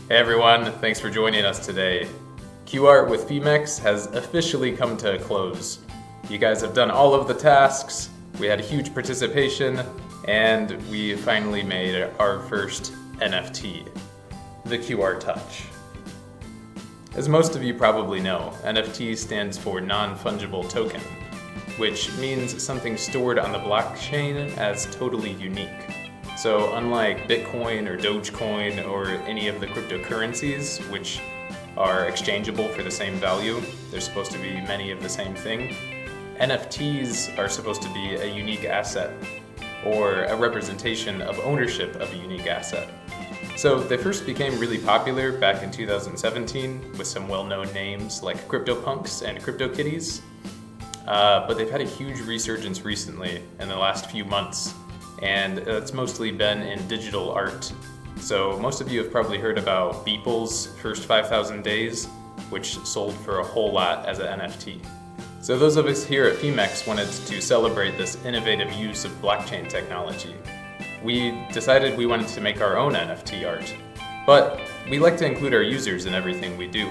Hey everyone, thanks for joining us today. QaRt with Phemex has officially come to a close. You guys have done all of the tasks, we had a huge participation, and we finally made our first NFT, the QaRt Touch. As most of you probably know, NFT stands for non-fungible token, which means something stored on the blockchain as totally unique. So unlike Bitcoin or Dogecoin or any of the cryptocurrencies, which are exchangeable for the same value, they're supposed to be many of the same thing, NFTs are supposed to be a unique asset, or a representation of ownership of a unique asset. So they first became really popular back in 2017 with some well-known names like CryptoPunks and CryptoKitties, but they've had a huge resurgence recently in the last few months, and it's mostly been in digital art. So most of you have probably heard about Beeple's first 5,000 days, which sold for a whole lot as an NFT. So those of us here at Phemex wanted to celebrate this innovative use of blockchain technology. We decided we wanted to make our own NFT art, but we like to include our users in everything we do.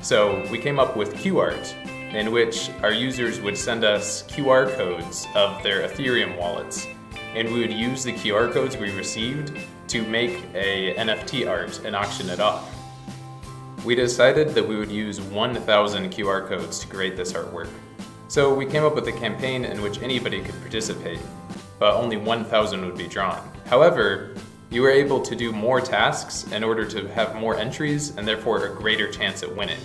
So we came up with QaRt, in which our users would send us QR codes of their Ethereum wallets, and we would use the QR codes we received to make a NFT art and auction it off. We decided that we would use 1,000 QR codes to create this artwork. So we came up with a campaign in which anybody could participate, but only 1,000 would be drawn. However, you were able to do more tasks in order to have more entries and therefore a greater chance at winning.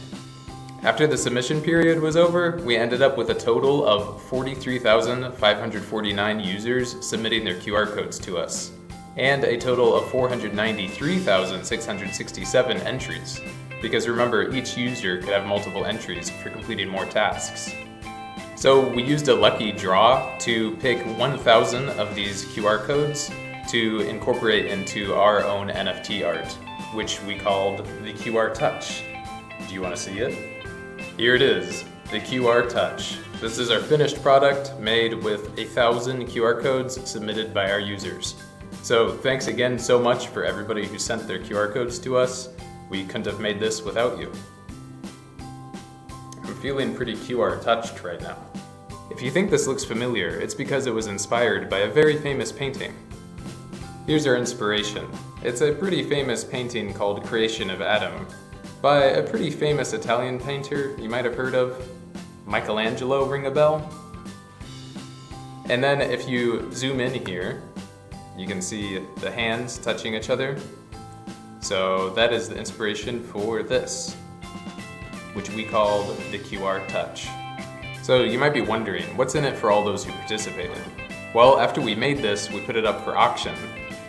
After the submission period was over, we ended up with a total of 43,549 users submitting their QR codes to us, and a total of 493,667 entries. Because remember, each user could have multiple entries for completing more tasks. So we used a lucky draw to pick 1,000 of these QR codes to incorporate into our own NFT art, which we called the QaRt Touch. Do you want to see it? Here it is, the QaRt Touch. This is our finished product made with 1,000 QR codes submitted by our users. So thanks again so much for everybody who sent their QR codes to us. We couldn't have made this without you. I'm feeling pretty QaRt touched right now. If you think this looks familiar, it's because it was inspired by a very famous painting. Here's our inspiration. It's a pretty famous painting called Creation of Adam by a pretty famous Italian painter you might have heard of. Michaelangelo, ring a bell? And then if you zoom in here, you can see the hands touching each other. So that is the inspiration for this, which we called the QaRt Touch. So you might be wondering, what's in it for all those who participated? Well, after we made this, we put it up for auction,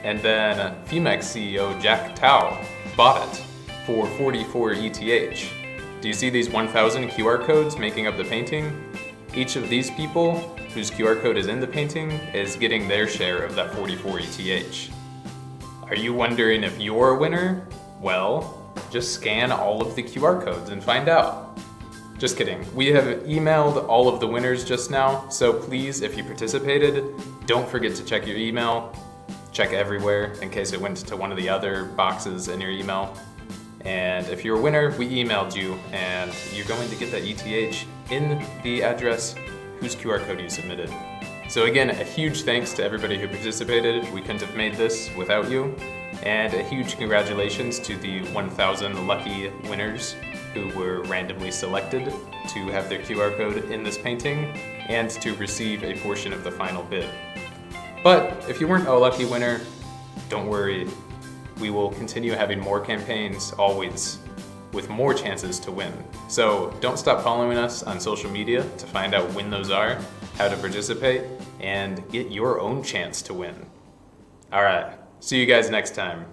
and then Phemex CEO Jack Tao bought it for 44 ETH. Do you see these 1,000 QR codes making up the painting? Each of these people whose QR code is in the painting is getting their share of that 44 ETH. Are you wondering if you're a winner? Well, just scan all of the QR codes and find out. Just kidding. We have emailed all of the winners just now, so please, if you participated, don't forget to check your email. Check everywhere in case it went to one of the other boxes in your email. And if you're a winner, we emailed you, and you're going to get that ETH in the address whose QR code you submitted. So again, a huge thanks to everybody who participated. We couldn't have made this without you. And a huge congratulations to the 1,000 lucky winners who were randomly selected to have their QR code in this painting and to receive a portion of the final bid. But if you weren't a lucky winner, don't worry. We will continue having more campaigns always, with more chances to win. So don't stop following us on social media to find out when those are, how to participate, and get your own chance to win. All right, see you guys next time.